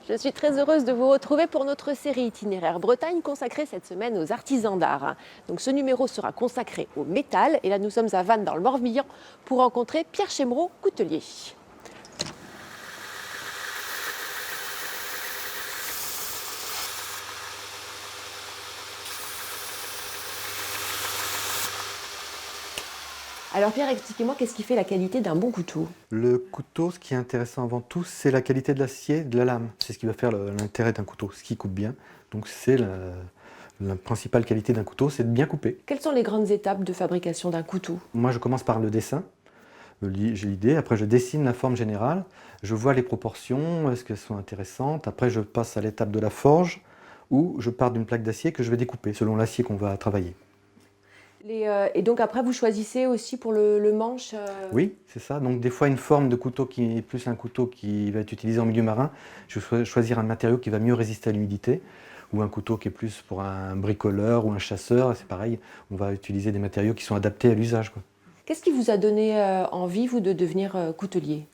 Je suis très heureuse de vous retrouver pour notre série Itinéraire Bretagne consacrée cette semaine aux artisans d'art. Donc ce numéro sera consacré au métal et là nous sommes à Vannes dans le Morbihan pour rencontrer Pierre Chemeraud, coutelier. Alors Pierre, expliquez-moi qu'est-ce qui fait la qualité d'un bon couteau? Le couteau, ce qui est intéressant avant tout, c'est la qualité de l'acier, de la lame. C'est ce qui va faire l'intérêt d'un couteau, ce qui coupe bien. Donc c'est la principale qualité d'un couteau, c'est de bien couper. Quelles sont les grandes étapes de fabrication d'un couteau? Moi, je commence par le dessin. J'ai l'idée, après je dessine la forme générale, je vois les proportions, est-ce qu'elles sont intéressantes. Après, je passe à l'étape de la forge, où je pars d'une plaque d'acier que je vais découper, selon l'acier qu'on va travailler. Et donc après, vous choisissez aussi pour le manche Oui, c'est ça. Donc des fois, une forme de couteau qui est plus un couteau qui va être utilisé en milieu marin, je vais choisir un matériau qui va mieux résister à l'humidité, ou un couteau qui est plus pour un bricoleur ou un chasseur, c'est pareil, on va utiliser des matériaux qui sont adaptés à l'usage, quoi. Qu'est-ce qui vous a donné envie, vous, de devenir coutelier?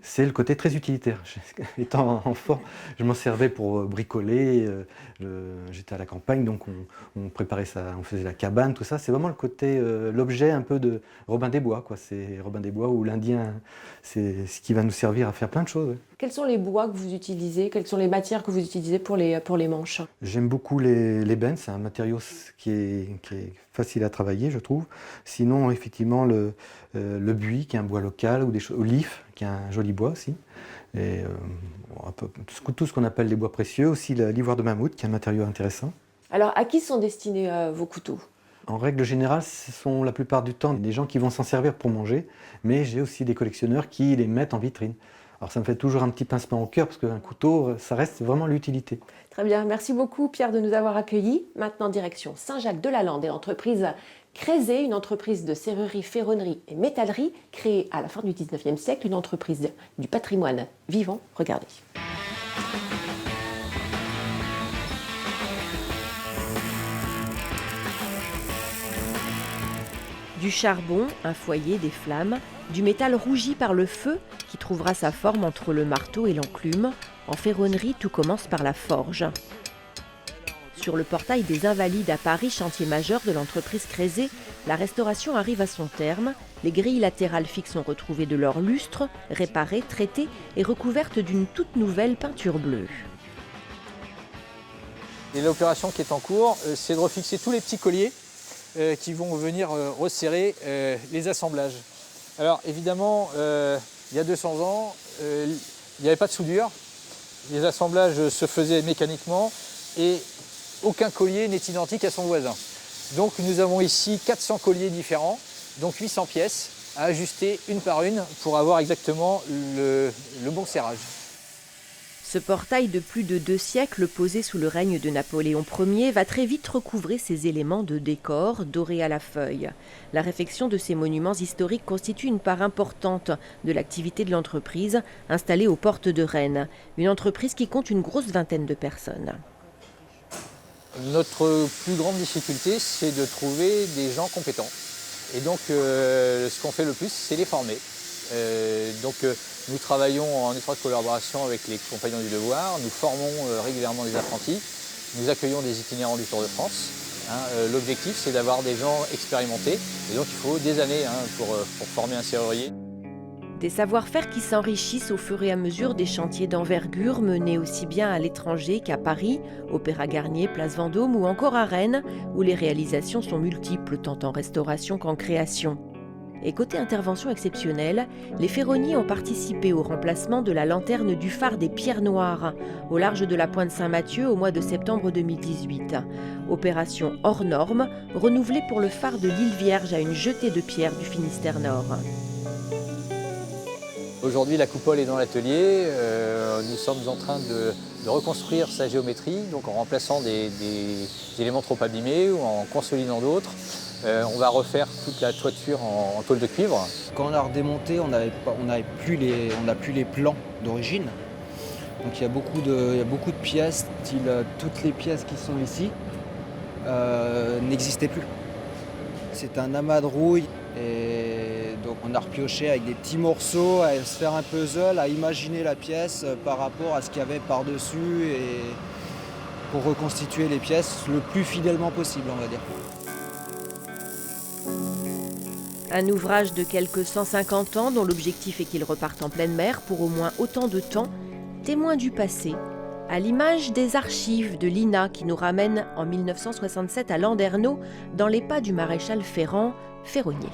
C'est le côté très utilitaire. Étant enfant, je m'en servais pour bricoler. J'étais à la campagne, donc on préparait ça, on faisait la cabane, tout ça. C'est vraiment le côté, l'objet un peu de Robin des Bois, quoi. C'est Robin des Bois ou l'Indien, c'est ce qui va nous servir à faire plein de choses. Ouais. Quels sont les bois que vous utilisez? Quelles sont les matières que vous utilisez pour les manches? J'aime beaucoup les bennes, c'est un matériau qui est facile à travailler, je trouve. Sinon, effectivement, le buis, qui est un bois local, ou ou l'if, qui est un joli bois aussi. Et tout ce qu'on appelle les bois précieux, aussi l'ivoire de mammouth, qui est un matériau intéressant. Alors, à qui sont destinés vos couteaux? En règle générale, ce sont la plupart du temps des gens qui vont s'en servir pour manger, mais j'ai aussi des collectionneurs qui les mettent en vitrine. Alors ça me fait toujours un petit pincement au cœur, parce qu'un couteau, ça reste vraiment l'utilité. Très bien, merci beaucoup Pierre de nous avoir accueillis. Maintenant, direction Saint-Jacques-de-la-Lande et l'entreprise Crézé, une entreprise de serrurerie, ferronnerie et métallerie, créée à la fin du 19e siècle, une entreprise du patrimoine vivant. Regardez. Du charbon, un foyer, des flammes, du métal rougi par le feu qui trouvera sa forme entre le marteau et l'enclume. En ferronnerie, tout commence par la forge. Sur le portail des Invalides à Paris, chantier majeur de l'entreprise Crézé, la restauration arrive à son terme. Les grilles latérales fixes ont retrouvé de leur lustre, réparées, traitées et recouvertes d'une toute nouvelle peinture bleue. Et l'opération qui est en cours, c'est de refixer tous les petits colliers qui vont venir resserrer les assemblages. Alors évidemment, il y a 200 ans, il n'y avait pas de soudure. Les assemblages se faisaient mécaniquement et aucun collier n'est identique à son voisin. Donc nous avons ici 400 colliers différents, donc 800 pièces à ajuster une par une pour avoir exactement le bon serrage. Ce portail de plus de 2 siècles posé sous le règne de Napoléon Ier va très vite recouvrer ses éléments de décor dorés à la feuille. La réfection de ces monuments historiques constitue une part importante de l'activité de l'entreprise installée aux portes de Rennes. Une entreprise qui compte une grosse vingtaine de personnes. Notre plus grande difficulté, c'est de trouver des gens compétents. Et donc, ce qu'on fait le plus, c'est les former. Nous travaillons en étroite collaboration avec les Compagnons du Devoir. Nous formons régulièrement des apprentis. Nous accueillons des itinérants du Tour de France. L'objectif, c'est d'avoir des gens expérimentés. Et donc, il faut des années pour former un serrurier. Des savoir-faire qui s'enrichissent au fur et à mesure des chantiers d'envergure menés aussi bien à l'étranger qu'à Paris, Opéra Garnier, Place Vendôme ou encore à Rennes, où les réalisations sont multiples tant en restauration qu'en création. Et côté intervention exceptionnelle, les ferronniers ont participé au remplacement de la lanterne du phare des Pierres Noires, au large de la pointe Saint-Mathieu au mois de septembre 2018. Opération hors norme, renouvelée pour le phare de l'île Vierge à une jetée de pierres du Finistère Nord. Aujourd'hui, la coupole est dans l'atelier. Nous sommes en train de reconstruire sa géométrie, donc en remplaçant des éléments trop abîmés ou en consolidant d'autres. On va refaire toute la toiture en tôle de cuivre. Quand on a redémonté, on n'a plus les plans d'origine. Donc il y a beaucoup de pièces, toutes les pièces qui sont ici n'existaient plus. C'est un amas de rouille et Donc on a repioché avec des petits morceaux, à se faire un puzzle, à imaginer la pièce par rapport à ce qu'il y avait par-dessus et pour reconstituer les pièces le plus fidèlement possible, on va dire. Un ouvrage de quelques 150 ans dont l'objectif est qu'il reparte en pleine mer pour au moins autant de temps, témoin du passé, à l'image des archives de l'INA qui nous ramènent en 1967 à Landerneau, dans les pas du maréchal Ferrand, ferronnier.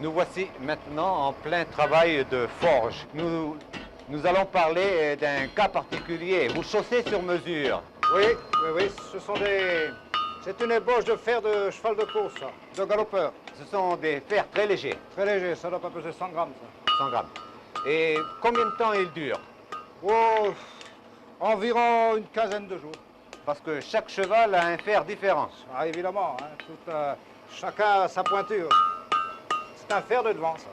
Nous voici maintenant en plein travail de forge. Nous allons parler d'un cas particulier. Vous chaussez sur mesure. Oui, c'est une ébauche de fer de cheval de course, ça, de galopeur. Ce sont des fers très légers, Très léger, ça doit pas peser 100 grammes, ça. 100 grammes. Et combien de temps ils durent? Oh, environ une quinzaine de jours. Parce que chaque cheval a un fer différent. Ah, évidemment, hein, chacun a sa pointure. C'est un fer de devant, ça.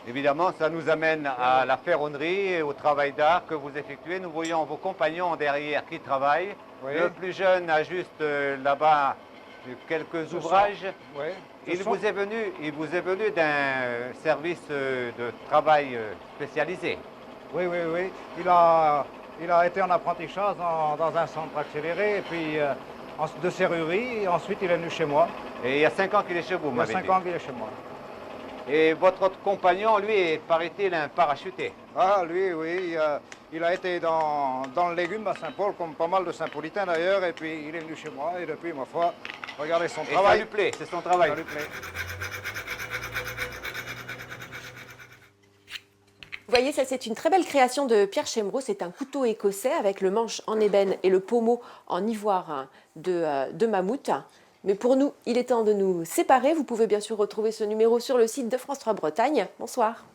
Évidemment, ça nous amène à la ferronnerie et au travail d'art que vous effectuez. Nous voyons vos compagnons derrière qui travaillent. Oui. Le plus jeune a juste là-bas quelques ouvrages. Oui. Il vous est venu d'un service de travail spécialisé. Oui. Il a été en apprentissage dans un centre accéléré, et puis de serrurerie, et ensuite il est venu chez moi. Et il y a 5 ans qu'il est chez vous, Il y a m'avez 5 dit. ans qu'il est chez moi. Et votre autre compagnon, lui, est, paraît-il, un parachuté. Ah, lui, oui, il a été dans le légume à Saint-Paul, comme pas mal de Saint-Paulitains d'ailleurs, et puis il est venu chez moi, et depuis, ma foi, regardez son Et travail. ça lui plaît, c'est son travail. Ça lui plaît. Vous voyez, ça c'est une très belle création de Pierre Chemreau. C'est un couteau écossais avec le manche en ébène et le pommeau en ivoire de mammouth. Mais pour nous, il est temps de nous séparer. Vous pouvez bien sûr retrouver ce numéro sur le site de France 3 Bretagne. Bonsoir.